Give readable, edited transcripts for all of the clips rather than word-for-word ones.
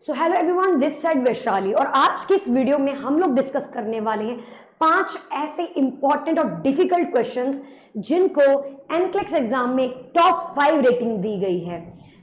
So hello everyone, this side Vaishali और आज की इस वीडियो में हम लोग डिस्कस करने वाले हैं 5 ऐसे इंपॉर्टेंट और डिफिकल्ट क्वेश्चंस जिनको एनक्लेक्स एग्जाम में टॉप 5 रेटिंग दी गई है।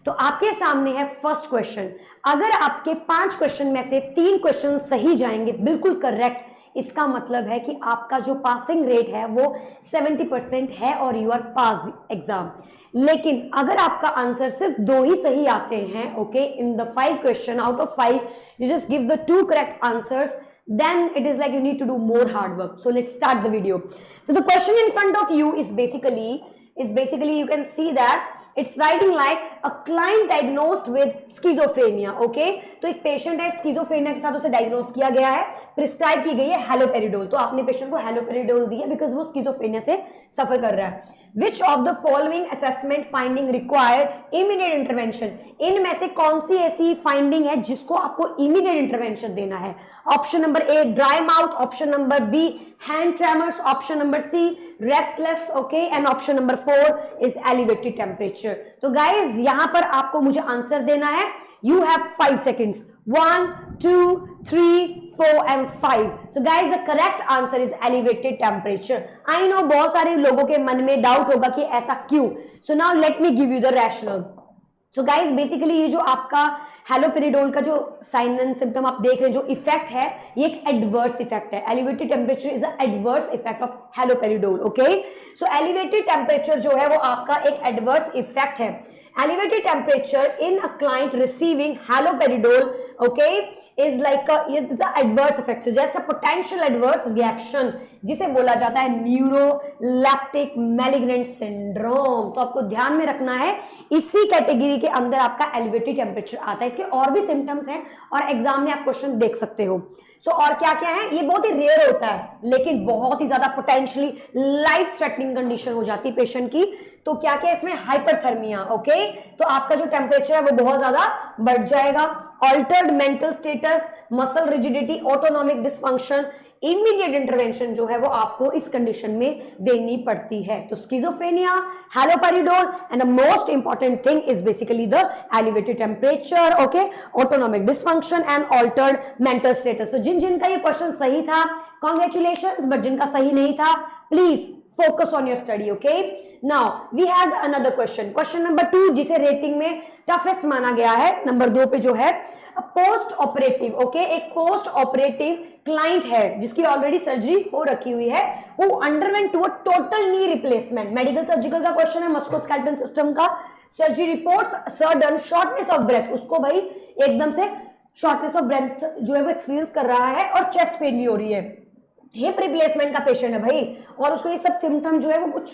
तो आपके सामने है फर्स्ट क्वेश्चन। अगर आपके 5 क्वेश्चन में से 3 क्वेश्चन सही जाएंगे बिल्कुल करेक्ट, इसका मतलब है कि आपका जो पासिंग रेट है वो 70% है और यू आर पास एग्जाम। लेकिन अगर आपका आंसर सिर्फ 2 ही सही आते हैं, okay, in the 5 question out of 5 you just give the 2 correct answers, then it is like you need to do more hard work. So let's start the video. So the question in front of you is basically you can see that it's writing like a client diagnosed with schizophrenia. Okay, तो एक patient है, schizophrenia के साथ उसे diagnose किया गया है, prescribe की गई है हैलोपेरिडोल। तो आपने पेशेंट को हैलोपेरिडोल दिया बिकॉज वो स्किजोफ्रेनिया से सफर कर रहा है। Which of the following assessment finding require immediate intervention? इनमें से कौन सी ऐसी फाइंडिंग है जिसको आपको इमीडिएट इंटरवेंशन देना है? Option number A dry mouth, option number B hand tremors, option number C restless, okay, and option number 4 is elevated temperature. तो गाइज यहां पर आपको मुझे आंसर देना है। You have 5 seconds, 1 2 3 4 and 5. So guys, the correct answer is elevated temperature. I know बहुत सारे लोगों के मन में डाउट होगा कि ऐसा क्यों। So now let me give you the rationale. So guys, basically ये जो आपका हैलोपेरिडोल का जो साइन एंड सिम्टम आप देख रहे हैं, जो इफेक्ट है, ये एक एडवर्स इफेक्ट है। Elevated temperature is a adverse effect of haloperidol. Okay, so elevated temperature जो है वो आपका एक एडवर्स इफेक्ट है। Elevated temperature in a client receiving haloperidol, okay, is like it's the adverse effect, so just a potential adverse reaction जिसे बोला जाता है न्यूरोलेप्टिक मैलिग्नेंट सिंड्रोम। तो आपको ध्यान में रखना है, इसी कैटेगरी के अंदर आपका एलिवेटेड टेम्परेचर आता है। इसके और भी सिम्टम्स हैं और एग्जाम में आप क्वेश्चन देख सकते हो। सो और क्या क्या है, ये बहुत ही रेयर होता है लेकिन बहुत ही ज्यादा पोटेंशियली लाइफ थ्रेटनिंग कंडीशन हो जाती है पेशेंट की। तो क्या क्या इसमें, हाइपरथर्मिया, ओके, तो आपका जो टेम्परेचर है वो बहुत ज्यादा बढ़ जाएगा। Altered mental status, muscle rigidity, autonomic dysfunction, immediate intervention जो है वो आपको इस कंडीशन में देनी पड़ती है। तो schizophrenia, haloperidol and the most important thing is basically the elevated temperature, okay, autonomic dysfunction and altered mental status. तो जिन जिनका ये क्वेश्चन सही था कॉन्ग्रेचुलेशन, बट जिनका सही नहीं था please focus on your study. Okay, now we have another question, question number 2, जिसे रेटिंग में टफेस्ट माना गया है। नंबर 2 पे जो है पोस्ट ऑपरेटिव, ओके, एक पोस्ट ऑपरेटिव क्लाइंट है जिसकी ऑलरेडी सर्जरी हो रखी हुई है, वो underwent to a total knee replacement. Medical surgical का क्वेश्चन है, मस्कुलोस्केलेटल सिस्टम का। Surgery reports sudden shortness of breath, उसको भाई एकदम से शॉर्टनेस ऑफ ब्रेथ जो है वो एक्सपीरियंस कर रहा है और चेस्ट पेन भी हो रही है। हिप रिप्लेसमेंट का पेशेंट है भाई, और उसको ये सब सिम्टम जो है वो कुछ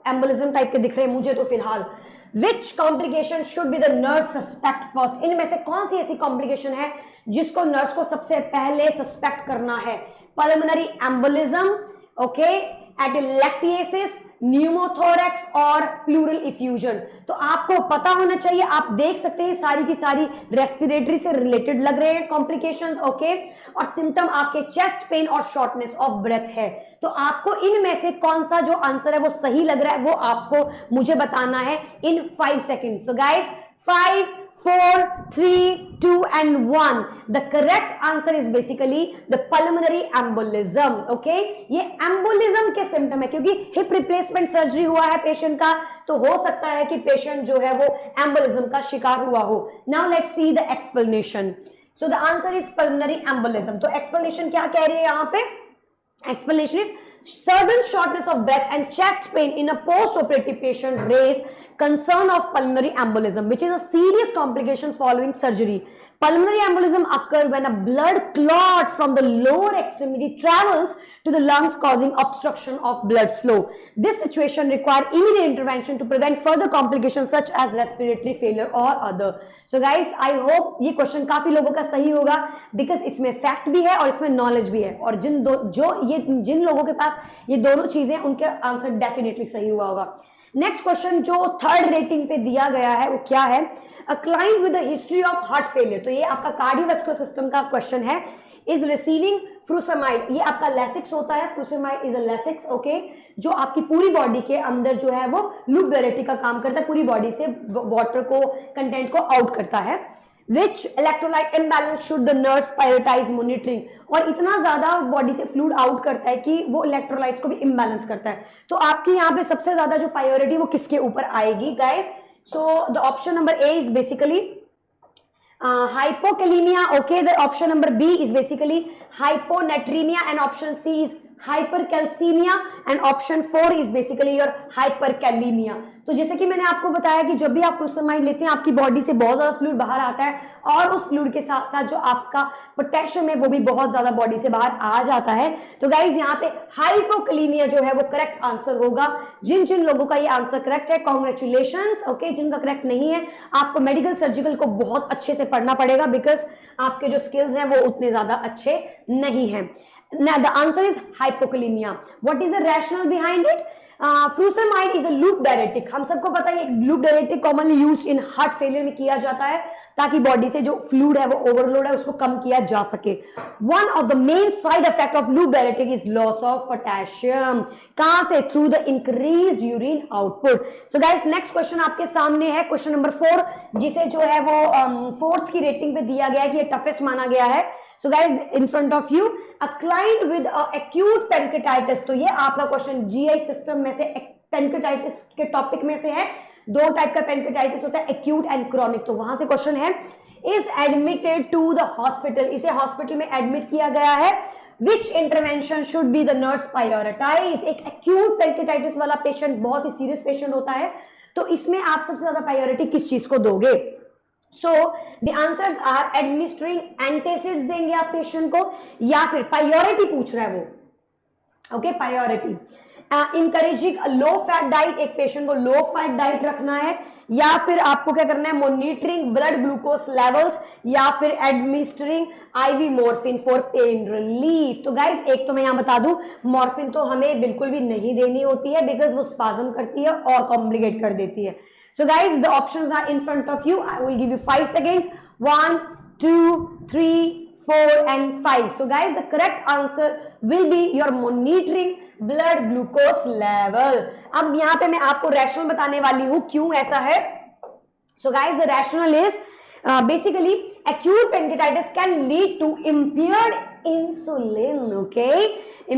एम्बोलिज्म टाइप के दिख रहे हैं मुझे तो फिलहाल। Which complication should be the nurse suspect first? इनमें से कौन सी ऐसी कॉम्प्लिकेशन है जिसको नर्स को सबसे पहले सस्पेक्ट करना है? पल्मोनरी एम्बोलिज्म, ओके, एटिलेक्टिएसिस, न्यूमोथोरैक्स और प्लूरल इफ्यूजन। तो आपको पता होना चाहिए, आप देख सकते हैं सारी की सारी रेस्पिरेटरी से रिलेटेड लग रहे हैं कॉम्प्लिकेशंस, ओके, और सिम्टम आपके चेस्ट पेन और शॉर्टनेस ऑफ ब्रेथ है। तो आपको इनमें से कौन सा जो आंसर है वो सही लग रहा है वो आपको मुझे बताना है इन 5 seconds. So guys, 5 4 3 2 and 1. The correct answer is basically the pulmonary embolism. Okay, ये embolism के सिम्टम है क्योंकि हिप रिप्लेसमेंट सर्जरी हुआ है पेशेंट का, तो हो सकता है कि पेशेंट जो है वो एम्बोलिज्म का शिकार हुआ हो। Now let's see the explanation. So the answer is pulmonary embolism. तो explanation क्या कह रही है यहाँ पे? Explanation is sudden shortness of breath and chest pain in a post-operative patient raise concern of pulmonary embolism, which is a serious complication following surgery. Pulmonary embolism occurs when a blood clot from the lower extremity travels to the lungs, causing obstruction of blood flow. This situation requires immediate intervention to prevent further complications such as respiratory failure or other. So guys, I hope ये question काफी लोगों का सही होगा because इसमें fact भी है और इसमें नॉलेज भी है, और जिन लोगों के पास ये दोनों चीजें उनके आंसर डेफिनेटली सही हुआ होगा। नेक्स्ट क्वेश्चन जो 3rd रेटिंग पे दिया गया है वो क्या है? अ client with a history of heart failure. तो ये आपका कार्डियोवास्कुलर सिस्टम का क्वेश्चन है। इज रिसीविंग फ्रूसेमाइड, ये आपका लैसिक्स होता है, frusemide is a Lasix, okay, जो आपकी पूरी बॉडी के अंदर जो है वो लुब्रिकेटिंग का काम करता है, पूरी बॉडी से वाटर को कंटेंट को आउट करता है। Which electrolyte imbalance should the nurse prioritise monitoring, और इतना ज्यादा बॉडी से फ्लूइड आउट करता है कि वो इलेक्ट्रोलाइट को भी इम्बैलेंस करता है। तो आपकी यहाँ पे सबसे ज्यादा जो प्रायोरिटी वो किसके ऊपर आएगी guys? So the option number A is basically hypokalemia. Okay, the option number B is basically hyponatremia and option C is hypercalcemia and option 4 is basically your hyperkalemia. तो जैसे कि मैंने आपको बताया कि जब भी आप फ्रूसेमाइड लेते हैं आपकी बॉडी से बहुत ज्यादा फ्लूइड बाहर आता है और उस फ्लूइड के साथ साथ जो आपका पोटेशियम है वो भी बहुत ज्यादा बॉडी से बाहर आ जाता है। तो गाइज यहाँ पे हाइपोकैलेमिया जो है वो करेक्ट आंसर होगा। जिन जिन लोगों का ये आंसर करेक्ट है कॉन्ग्रेचुलेशंस। ओके, जिनका करेक्ट नहीं है आपको मेडिकल सर्जिकल को बहुत अच्छे से पढ़ना पड़ेगा बिकॉज आपके जो स्किल्स हैं वो उतने ज्यादा अच्छे नहीं है। Now the answer is hypokalemia. What is the rationale behind it? Furosemide is a loop diuretic. हम सबको पता है loop diuretic commonly used in heart failure में किया जाता है ताकि बॉडी से जो फ्लूइड है वो ओवरलोड है उसको कम किया जा सके। One of the main side effect of loop diuretic is loss of potassium. कहां से? Through the increased urine output. So guys, next question आपके सामने है क्वेश्चन नंबर 4, जिसे जो है वो 4th की रेटिंग पे दिया गया है कि ये टफेस्ट माना गया है। So guys, in front of you, a client with acute pancreatitis. तो ये आपका क्वेश्चन GI सिस्टम में से पेनक्रेटाइटिस के टॉपिक में से है। 2 टाइप का पेनक्रेटाइटिस होता है, एक्यूट एंड क्रॉनिक। तो वहां से क्वेश्चन है, is admitted to the hospital, इसे हॉस्पिटल में एडमिट किया गया है। Which intervention should be the nurse prioritise? एक एक्यूट पेनक्रेटाइटिस वाला पेशेंट बहुत ही सीरियस पेशेंट होता है, तो इसमें आप सबसे ज्यादा प्रायोरिटी किस चीज को दोगे? So the answers are administering antacids देंगे आप पेशेंट को, या फिर प्रायोरिटी पूछ रहा है वो। Okay, priority encouraging low fat diet, एक पेशेंट को लो फैट डाइट रखना है, या फिर आपको क्या करना है मॉनिटरिंग ब्लड ग्लूकोज लेवल्स, या फिर administering IV morphine for pain relief. तो गाइस एक तो मैं यहां बता दूं, मॉर्फिन तो हमें बिल्कुल भी नहीं देनी होती है बिकॉज वो स्पाज्म करती है और कॉम्प्लिकेट कर देती है। So guys, the options are in front of you. I will give you 5 seconds. 1, 2, 3, 4 and 5. So guys, the correct answer will be your monitoring blood glucose level. अब यहाँ पे मैं आपको rationale बताने वाली हूँ क्यों ऐसा है। So guys, the rationale is basically acute pancreatitis can lead to impaired insulin. Okay,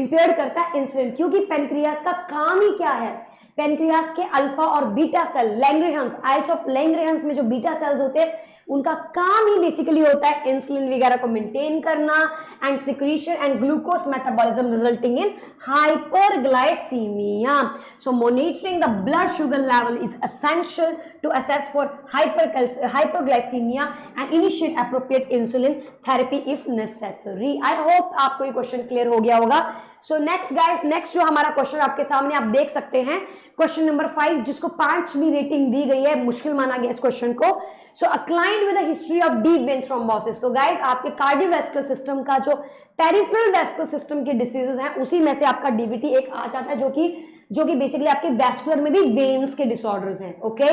impaired करता है इंसुलिन, क्योंकि पेनक्रियास का काम ही क्या है? पेनक्रियास के अल्फा और बीटा सेल लैंग्रेहंस, आइल्स ऑफ लैंग्रेहंस में जो बीटा सेल्स होते हैं उनका काम ही बेसिकली होता है इंसुलिन वगैरह को मेंटेन करना and secretion and glucose metabolism resulting in hyperglycaemia. So monitoring the blood sugar level is essential to assess for hyperglycaemia and initiate appropriate insulin therapy if necessary. I hope आपको ये question clear हो गया होगा। So next guys, next जो हमारा question आपके सामने आप देख सकते हैं क्वेश्चन नंबर 5, जिसको 5वीं रेटिंग दी गई है, मुश्किल माना गया इस क्वेश्चन को। So a client with a history of deep vein thrombosis. तो गाइस आपके कार्डियोवैस्कुलर सिस्टम का जो पेरिफेरल वैस्कुलर सिस्टम के डिसीजेस हैं उसी में से आपका डीवीटी एक आ जाता है, जो कि बेसिकली आपके वैस्कुलर में भी वेन्स के डिसऑर्डर्स हैं। Okay,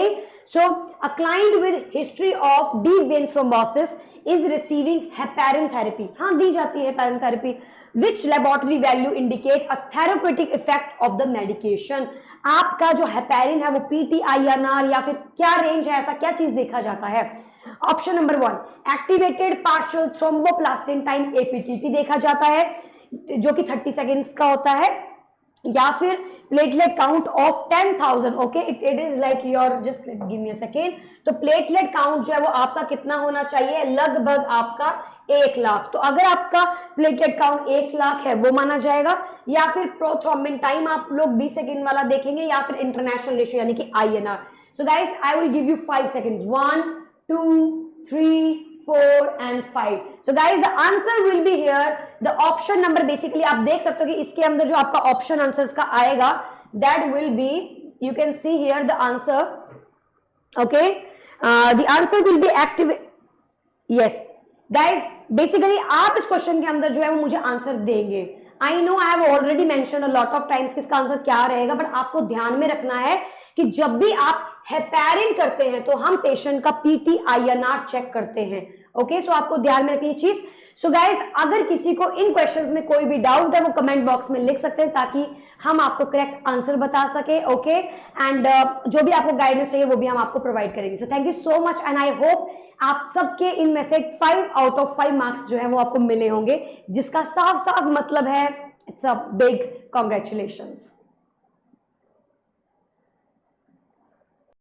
so a client with history of deep vein thrombosis is receiving heparin therapy. हाँ, दी जाती है heparin therapy. Which laboratory value indicate a therapeutic effect of the medication? आपका जो हेपेरिन है वो PTINR या फिर क्या रेंज है, ऐसा क्या चीज देखा जाता है? Option number 1 activated partial thromboplastin time APTT देखा जाता है जो कि 30 सेकेंड्स का होता है, या फिर platelet count of 10,000। Okay, it is like your, just give me a second. तो प्लेटलेट काउंट जो है वो आपका कितना होना चाहिए? लगभग आपका 1 लाख। तो अगर आपका प्लेटलेट काउंट 1 लाख है वो माना जाएगा, या फिर प्रोथ्रोम्बिन टाइम आप लोग 20 सेकेंड वाला देखेंगे, या फिर इंटरनेशनल रेशियो यानी कि INR। So guys I will give you 5 seconds, 1, 2, 3, 4 and 5. So guys, the answer will be here. The option number basically आप देख सकते हो कि इसके अंदर जो आपका ऑप्शन आंसर्स का आएगा, that will be, you can see here the answer. Okay, the answer will be active. Yes, guys, basically आप इस क्वेश्चन के अंदर जो है वो मुझे आंसर देंगे। I know I have already mentioned a lot of times कि इसका आंसर क्या रहेगा, बट आपको ध्यान में रखना है कि जब भी आप हेपेरिन करते हैं तो हम पेशेंट का PTINR चेक करते हैं। ओके, सो आपको ध्यान में रखनी चीज। सो गाइज, अगर किसी को इन क्वेश्चंस में कोई भी डाउट है वो कमेंट बॉक्स में लिख सकते हैं ताकि हम आपको करेक्ट आंसर बता सके। ओके, एंड जो भी आपको गाइडेंस चाहिए वो भी हम आपको प्रोवाइड करेंगे। So thank you so much and I hope आप सबके इनमें से 5 आउट ऑफ 5 मार्क्स जो है वो आपको मिले होंगे, जिसका साफ साफ मतलब है इट्स अ बिग कॉन्ग्रेचुलेशंस।